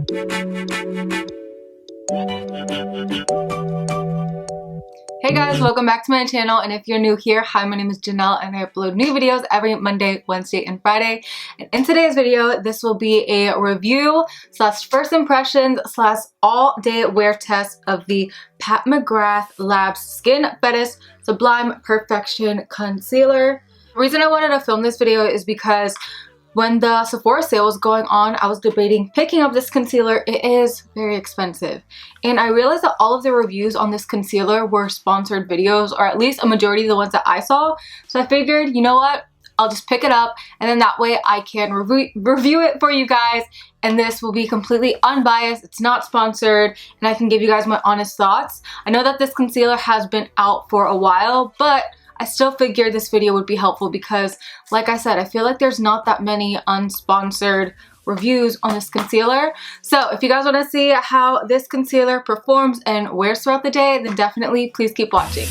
Hey guys, welcome back to my channel, and if you're new here, hi, my name is Janelle and I upload new videos every Monday, Wednesday, and Friday. And in today's video, this will be a review slash first impressions slash all day wear test of the Mcgrath Labs Skin Fetish Sublime Perfection Concealer. The reason I wanted to film this video is because when the Sephora sale was going on, I was debating picking up this concealer. It is very expensive. And I realized that all of the reviews on this concealer were sponsored videos, or at least a majority of the ones that I saw. So I figured, you know what? I'll just pick it up, and then that way I can review it for you guys. And this will be completely unbiased. It's not sponsored, and I can give you guys my honest thoughts. I know that this concealer has been out for a while, but I still figured this video would be helpful because, like I said, I feel like there's not that many unsponsored reviews on this concealer. So if you guys want to see how this concealer performs and wears throughout the day, then definitely please keep watching.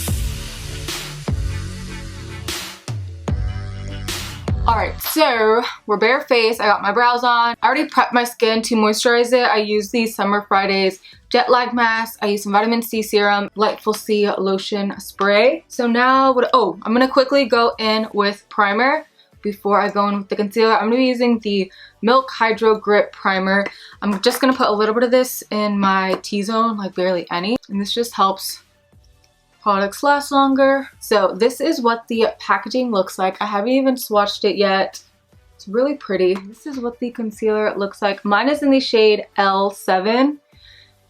Alright, so we're barefaced. I got my brows on. I already prepped my skin to moisturize it. I used the Summer Fridays jet lag mask. I used some vitamin C serum, Lightful C lotion spray. So now I'm gonna quickly go in with primer before I go in with the concealer. I'm gonna be using the Milk Hydro Grip Primer. I'm just gonna put a little bit of this in my T-zone, like barely any. And this just helps products last longer. So this is what the packaging looks like. I haven't even swatched it yet. It's really pretty. This is what the concealer looks like. Mine is in the shade L7.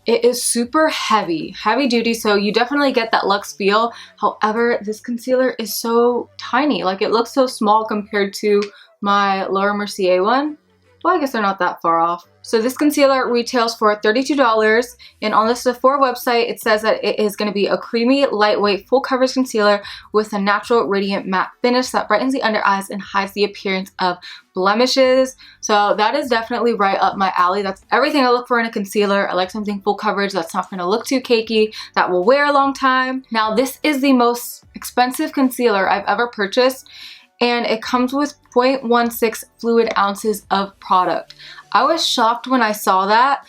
It is super heavy duty, so you definitely get that luxe feel. However, this concealer is so tiny. Like, it looks so small compared to my Laura Mercier one. Well, I guess they're not that far off. So this concealer retails for $32, and on the Sephora website it says that it is going to be a creamy, lightweight, full coverage concealer with a natural radiant matte finish that brightens the under eyes and hides the appearance of blemishes. So that is definitely right up my alley. That's everything I look for in a concealer. I like something full coverage that's not going to look too cakey, that will wear a long time. Now, this is the most expensive concealer I've ever purchased, and it comes with 0.16 fluid ounces of product. I was shocked when I saw that.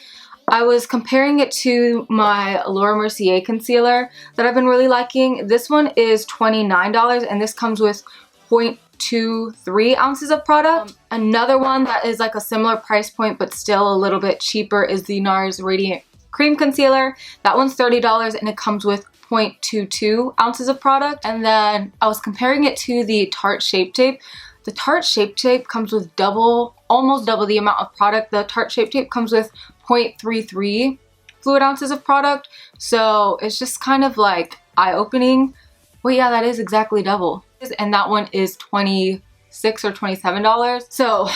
I was comparing it to my Laura Mercier concealer that I've been really liking. This one is $29, and this comes with 0.23 ounces of product. Another one that is like a similar price point but still a little bit cheaper is the NARS Radiant Cream Concealer. That one's $30, and it comes with 0.22 ounces of product. And then I was comparing it to the Tarte Shape Tape. The Tarte Shape Tape comes with almost double the amount of product. The Tarte Shape Tape comes with 0.33 fluid ounces of product. So it's just kind of like eye-opening. Well, yeah, that is exactly double. And that one is $26 or $27. So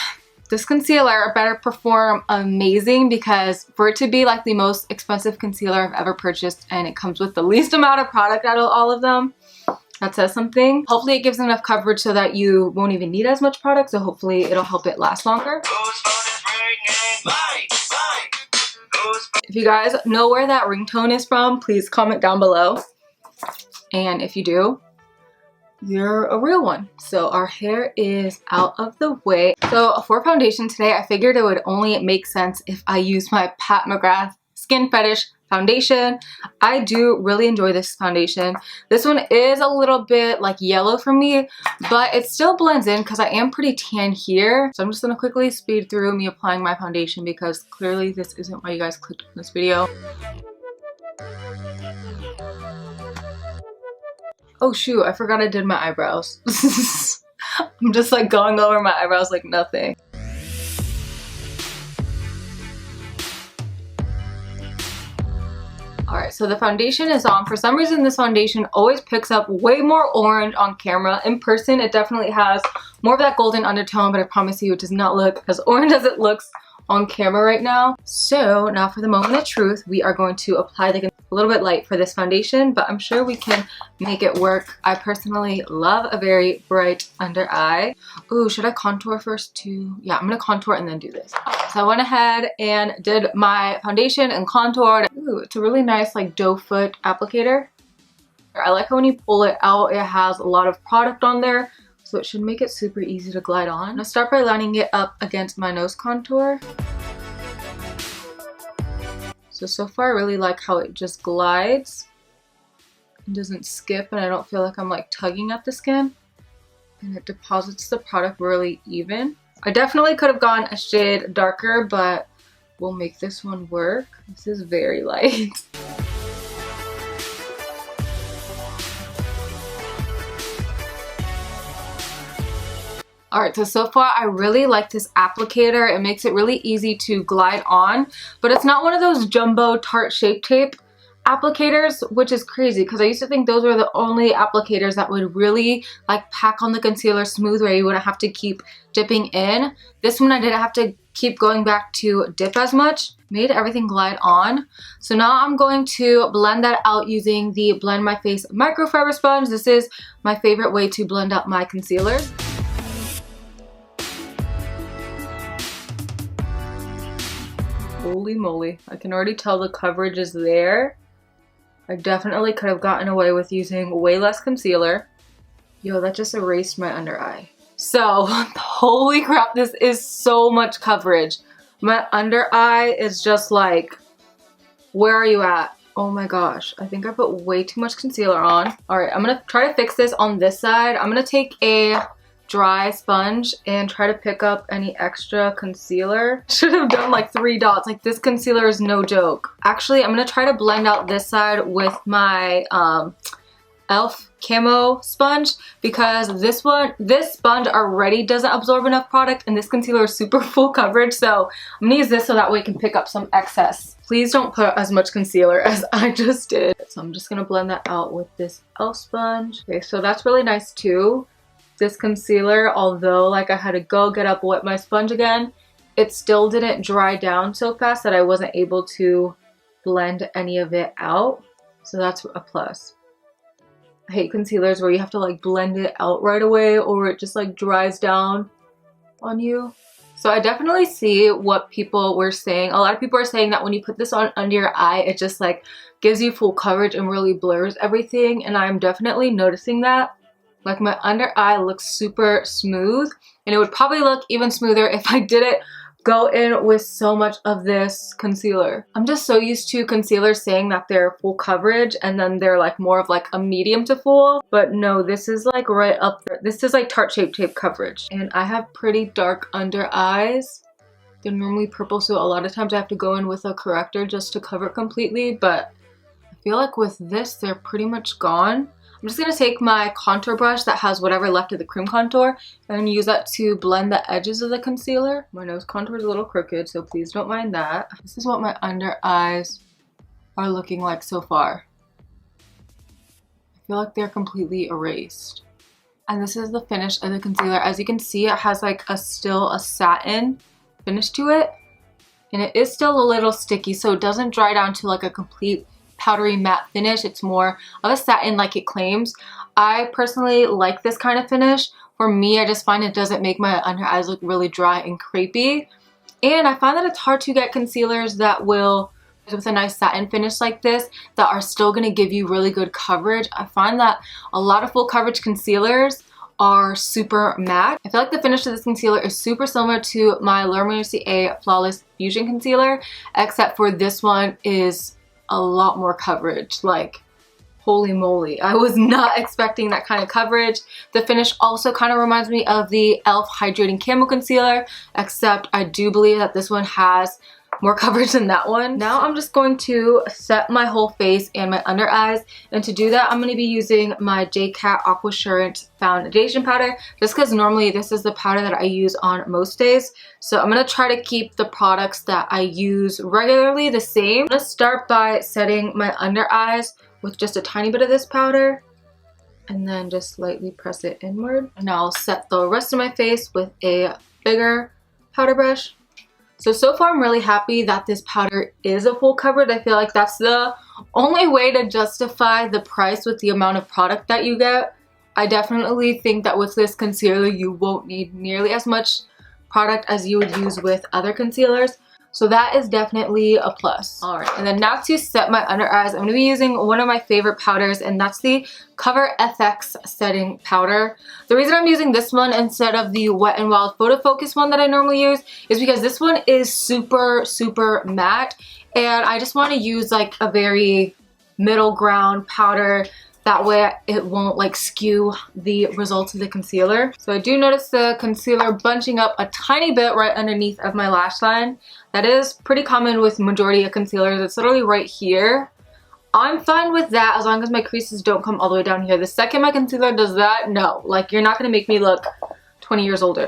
this concealer better perform amazing, because for it to be like the most expensive concealer I've ever purchased and it comes with the least amount of product out of all of them, that says something. Hopefully it gives enough coverage so that you won't even need as much product, so hopefully it'll help it last longer. If you guys know where that ringtone is from, please comment down below. And if you do, you're a real one. So our hair is out of the way. So for foundation today, I figured it would only make sense if I use my Mcgrath Skin Fetish foundation. I do really enjoy this foundation. This one is a little bit like yellow for me, but it still blends in because I am pretty tan here. So I'm just gonna quickly speed through me applying my foundation because clearly this isn't why you guys clicked on this video. Oh shoot, I forgot I did my eyebrows. I'm just like going over my eyebrows like nothing. Alright, so the foundation is on. For some reason, this foundation always picks up way more orange on camera. In person, it definitely has more of that golden undertone, but I promise you it does not look as orange as it looks on camera right now. So now for the moment of truth, we are going to apply a little bit light for this foundation, but I'm sure we can make it work. I personally love a very bright under eye. Ooh, should I contour first too? Yeah, I'm gonna contour and then do this. So I went ahead and did my foundation and contoured. Ooh, it's a really nice like doe foot applicator. I like how when you pull it out, it has a lot of product on there, so it should make it super easy to glide on. I'm gonna start by lining it up against my nose contour. So far I really like how it just glides. It doesn't skip and I don't feel like I'm like tugging at the skin. And it deposits the product really even. I definitely could have gone a shade darker, but we'll make this one work. This is very light. Alright, so far I really like this applicator. It makes it really easy to glide on, but it's not one of those jumbo Tarte Shape Tape applicators, which is crazy because I used to think those were the only applicators that would really like pack on the concealer smooth where you wouldn't have to keep dipping in. This one I didn't have to keep going back to dip as much. Made everything glide on. So now I'm going to blend that out using the Blend My Face microfiber sponge. This is my favorite way to blend out my concealer. Holy moly, I can already tell the coverage is there. I definitely could have gotten away with using way less concealer. Yo, that just erased my under eye. So, holy crap, this is so much coverage. My under eye is just like, where are you at? Oh my gosh, I think I put way too much concealer on. Alright, I'm gonna try to fix this on this side. I'm gonna take a dry sponge and try to pick up any extra concealer. Should have done like 3 dots. Like, this concealer is no joke. Actually, I'm gonna try to blend out this side with my e.l.f. camo sponge because this sponge already doesn't absorb enough product and this concealer is super full coverage, so I'm gonna use this so that way it can pick up some excess. Please don't put as much concealer as I just did. So I'm just gonna blend that out with this e.l.f. sponge. Okay, so that's really nice too. This concealer, although like I had to go get up, wet my sponge again, it still didn't dry down so fast that I wasn't able to blend any of it out. So that's a plus. I hate concealers where you have to like blend it out right away or it just like dries down on you. So I definitely see what people were saying. A lot of people are saying that when you put this on under your eye, it just like gives you full coverage and really blurs everything. And I'm definitely noticing that. Like, my under eye looks super smooth and it would probably look even smoother if I didn't go in with so much of this concealer. I'm just so used to concealers saying that they're full coverage and then they're like more of like a medium to full, but no, this is like right up there. This is like Tarte Shape Tape coverage. And I have pretty dark under eyes. They're normally purple, so a lot of times I have to go in with a corrector just to cover it completely, but I feel like with this, they're pretty much gone. I'm just going to take my contour brush that has whatever left of the cream contour and use that to blend the edges of the concealer. My nose contour is a little crooked, so please don't mind that. This is what my under eyes are looking like so far. I feel like they're completely erased. And this is the finish of the concealer. As you can see, it has like still a satin finish to it. And it is still a little sticky, so it doesn't dry down to like a complete powdery matte finish. It's more of a satin like it claims. I personally like this kind of finish. For me, I just find it doesn't make my under eyes look really dry and crepey. And I find that it's hard to get concealers that will, with a nice satin finish like this, that are still going to give you really good coverage. I find that a lot of full coverage concealers are super matte. I feel like the finish of this concealer is super similar to my Laura Mercier Flawless Fusion Concealer, except for this one is a lot more coverage. Like, holy moly, I was not expecting that kind of coverage. The finish also kind of reminds me of the e.l.f. Hydrating Camo Concealer, except I do believe that this one has more coverage than that one. Now I'm just going to set my whole face and my under eyes, and to do that I'm going to be using my jcat Aquasurance foundation powder, just because normally this is the powder that I use on most days. So I'm going to try to keep the products that I use regularly the same. I'm going to start by setting my under eyes with just a tiny bit of this powder and then just lightly press it inward. And I'll set the rest of my face with a bigger powder brush. So far I'm really happy that this powder is a full coverage. I feel like that's the only way to justify the price with the amount of product that you get. I definitely think that with this concealer you won't need nearly as much product as you would use with other concealers. So that is definitely a plus. All right, and then now to set my under eyes, I'm gonna be using one of my favorite powders, and that's the Cover FX setting powder. The reason I'm using this one instead of the Wet n Wild Photo Focus one that I normally use is because this one is super matte, and I just want to use like a very middle ground powder. That way it won't like skew the results of the concealer. So I do notice the concealer bunching up a tiny bit right underneath of my lash line. That is pretty common with majority of concealers. It's literally right here. I'm fine with that as long as my creases don't come all the way down here. The second my concealer does that, no. Like, you're not gonna make me look 20 years older.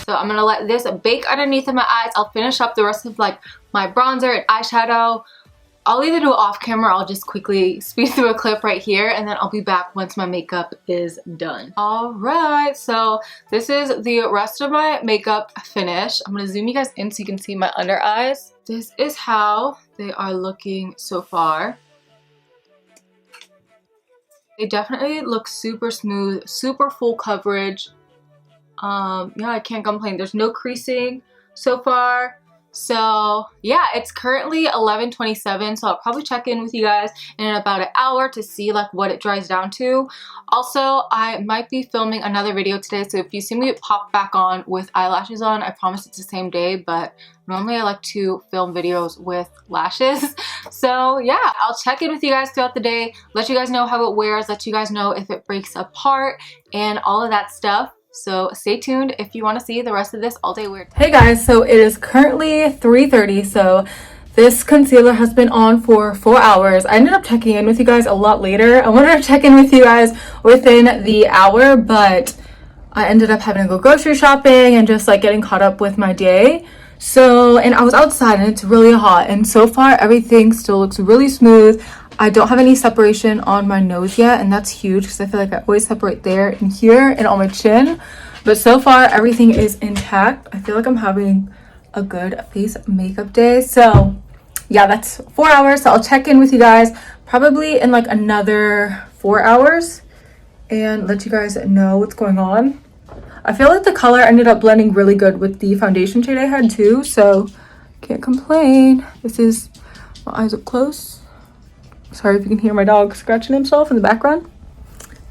So I'm gonna let this bake underneath of my eyes. I'll finish up the rest of like my bronzer and eyeshadow. I'll either do it off camera, I'll just quickly speed through a clip right here, and then I'll be back once my makeup is done. All right, so this is the rest of my makeup finish. I'm gonna zoom you guys in so you can see my under eyes. This is how they are looking so far. They definitely look super smooth, super full coverage. Yeah, I can't complain. There's no creasing so far. So yeah, it's currently 11:27, so I'll probably check in with you guys in about an hour to see like what it dries down to. Also, I might be filming another video today, so if you see me pop back on with eyelashes on, I promise it's the same day, but normally I like to film videos with lashes. So yeah, I'll check in with you guys throughout the day, let you guys know how it wears, let you guys know if it breaks apart and all of that stuff. So stay tuned if you want to see the rest of this all day weird. Hey guys, so it is currently 3:30, so this concealer has been on for 4 hours. I ended up checking in with you guys a lot later. I wanted to check in with you guys within the hour, but I ended up having to go grocery shopping and just like getting caught up with my day. So, and I was outside and it's really hot, and so far everything still looks really smooth. I don't have any separation on my nose yet, and that's huge because I feel like I always separate there and here and on my chin. But so far, everything is intact. I feel like I'm having a good face makeup day. So yeah, that's 4 hours. So I'll check in with you guys probably in like another 4 hours and let you guys know what's going on. I feel like the color ended up blending really good with the foundation shade I had too, so can't complain. This is my eyes up close. Sorry if you can hear my dog scratching himself in the background,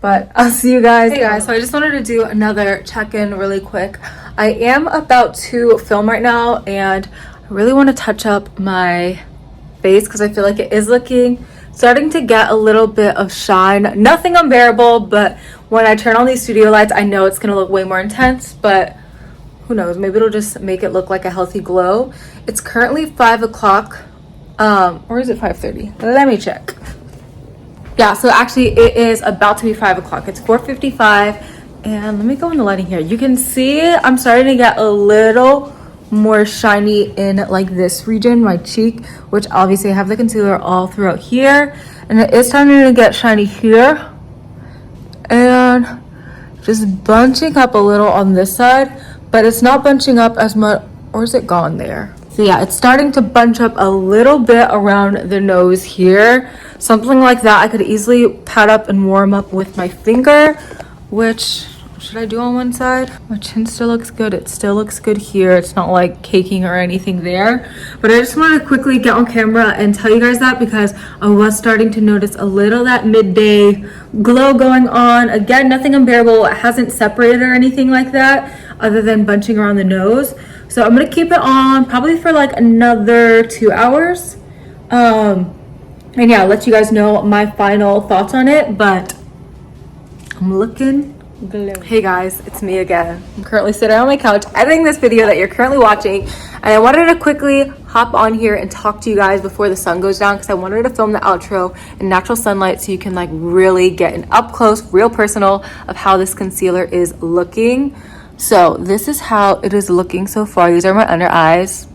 but I'll see you guys. Hey guys, so I just wanted to do another check-in really quick. I am about to film right now, and I really want to touch up my face because I feel like it is starting to get a little bit of shine. Nothing unbearable, but when I turn on these studio lights, I know it's gonna look way more intense, but who knows, maybe it'll just make it look like a healthy glow. It's currently 5 o'clock. Or is it 5:30? Let me check. Yeah, so actually it is about to be 5 o'clock. It's 4:55, and let me go in the lighting here. You can see I'm starting to get a little more shiny in like this region, my cheek, which obviously I have the concealer all throughout here, and it is starting to get shiny here, and just bunching up a little on this side, but it's not bunching up as much. Or is it gone there? So yeah, it's starting to bunch up a little bit around the nose here. Something like that I could easily pat up and warm up with my finger, which should I do on one side? My chin still looks good. It still looks good here. It's not like caking or anything there. But I just wanted to quickly get on camera and tell you guys that because I was starting to notice a little that midday glow going on. Again, nothing unbearable. It hasn't separated or anything like that other than bunching around the nose. So I'm gonna keep it on probably for like another 2 hours. And yeah, I'll let you guys know my final thoughts on it, but I'm looking glowing. Hey guys, it's me again. I'm currently sitting on my couch editing this video that you're currently watching, and I wanted to quickly hop on here and talk to you guys before the sun goes down because I wanted to film the outro in natural sunlight so you can like really get an up close, real personal of how this concealer is looking. So this is how it is looking so far. These are my under eyes.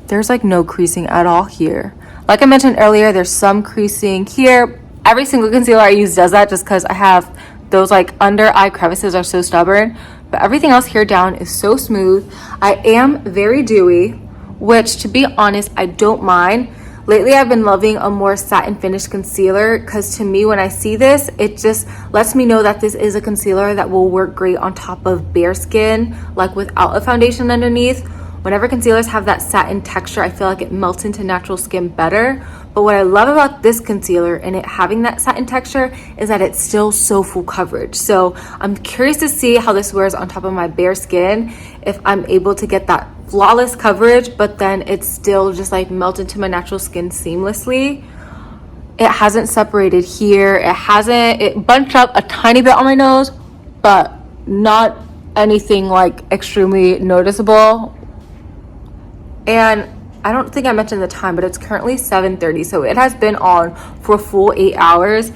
There's like no creasing at all here. Like I mentioned earlier, there's some creasing here. Every single concealer I use does that just because I have those like under eye crevices are so stubborn. But everything else here down is so smooth. I am very dewy, which to be honest, I don't mind. Lately, I've been loving a more satin finish concealer because to me, when I see this, it just lets me know that this is a concealer that will work great on top of bare skin, like without a foundation underneath. Whenever concealers have that satin texture, I feel like it melts into natural skin better. But what I love about this concealer and it having that satin texture is that it's still so full coverage. So I'm curious to see how this wears on top of my bare skin, if I'm able to get that flawless coverage, but then it's still just like melt into my natural skin seamlessly. It hasn't separated here. It bunched up a tiny bit on my nose, but not anything like extremely noticeable. And I don't think I mentioned the time, but it's currently 7:30, so it has been on for a full 8 hours.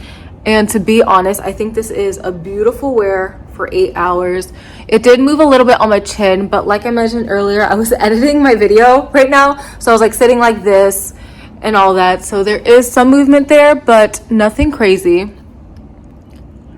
And to be honest, I think this is a beautiful wear for 8 hours. It did move a little bit on my chin, but like I mentioned earlier, I was editing my video right now, so I was like sitting like this and all that. So there is some movement there, but nothing crazy.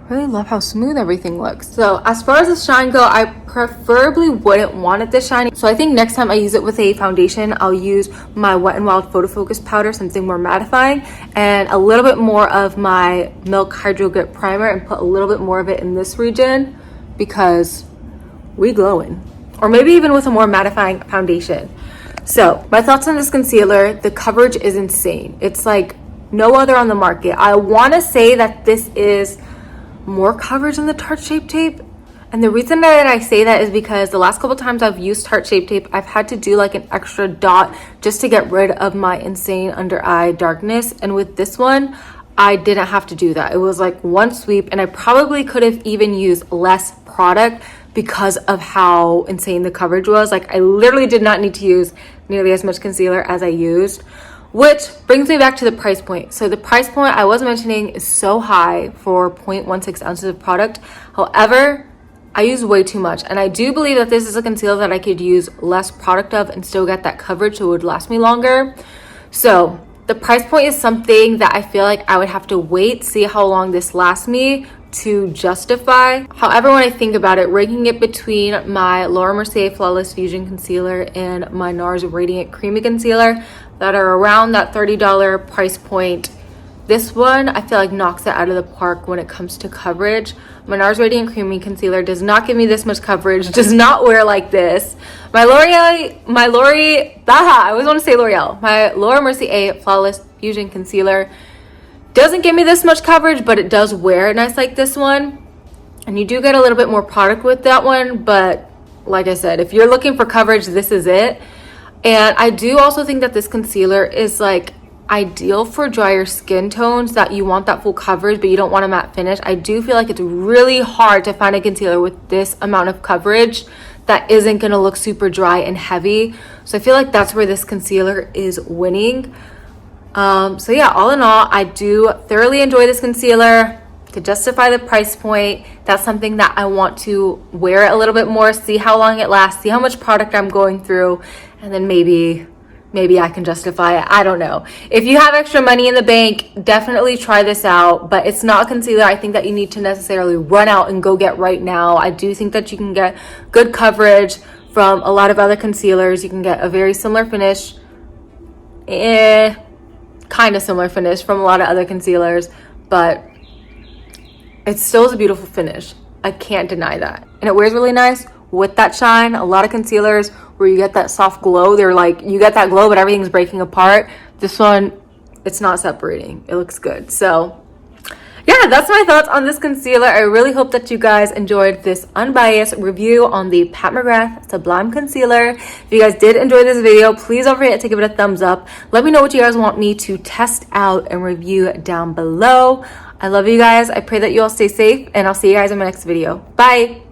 I really love how smooth everything looks. So as far as the shine go, I preferably wouldn't want it this shiny. So I think next time I use it with a foundation, I'll use my Wet n Wild Photo Focus powder, something more mattifying, and a little bit more of my Milk Hydro Grip primer and put a little bit more of it in this region because we glowing. Or maybe even with a more mattifying foundation. So my thoughts on this concealer: the coverage is insane. It's like no other on the market. I want to say that this is more coverage than the Tarte Shape Tape, and the reason that I say that is because the last couple times I've used Tarte Shape Tape, I've had to do like an extra dot just to get rid of my insane under eye darkness, and with this one I didn't have to do that. It was like one sweep, and I probably could have even used less product because of how insane the coverage was. Like I literally did not need to use nearly as much concealer as I used. Which brings me back to the price point. So the price point I was mentioning is so high for 0.16 ounces of product. However, I use way too much. And I do believe that this is a concealer that I could use less product of and still get that coverage so it would last me longer. So the price point is something that I feel like I would have to wait, see how long this lasts me to justify. However, when I think about it, ranking it between my Laura Mercier Flawless Fusion Concealer and my NARS Radiant Creamy Concealer that are around that $30 price point, this one I feel like knocks it out of the park when it comes to coverage. My NARS Radiant Creamy Concealer does not give me this much coverage, does not wear like this. My L'Oreal, my Laura Mercier Flawless Fusion Concealer doesn't give me this much coverage, but it does wear nice like this one. And you do get a little bit more product with that one, but like I said, if you're looking for coverage, this is it. And I do also think that this concealer is like ideal for drier skin tones that you want that full coverage, but you don't want a matte finish. I do feel like it's really hard to find a concealer with this amount of coverage that isn't going to look super dry and heavy. So I feel like that's where this concealer is winning. So yeah, all in all, I do thoroughly enjoy this concealer. To justify the price point, that's something that I want to wear it a little bit more, see how long it lasts, see how much product I'm going through, and then maybe I can justify it. I don't know. If you have extra money in the bank, definitely try this out, but it's not a concealer I think that you need to necessarily run out and go get right now. I do think that you can get good coverage from a lot of other concealers. You can get a very similar finish, kind of similar finish from a lot of other concealers, but it still is a beautiful finish. I can't deny that. And it wears really nice with that shine. A lot of concealers where you get that soft glow, they're like, you get that glow, but everything's breaking apart. This one, it's not separating. It looks good. So yeah, that's my thoughts on this concealer. I really hope that you guys enjoyed this unbiased review on the Mcgrath Sublime Concealer. If you guys did enjoy this video, please don't forget to give it a thumbs up. Let me know what you guys want me to test out and review down below. I love you guys. I pray that you all stay safe, and I'll see you guys in my next video. Bye!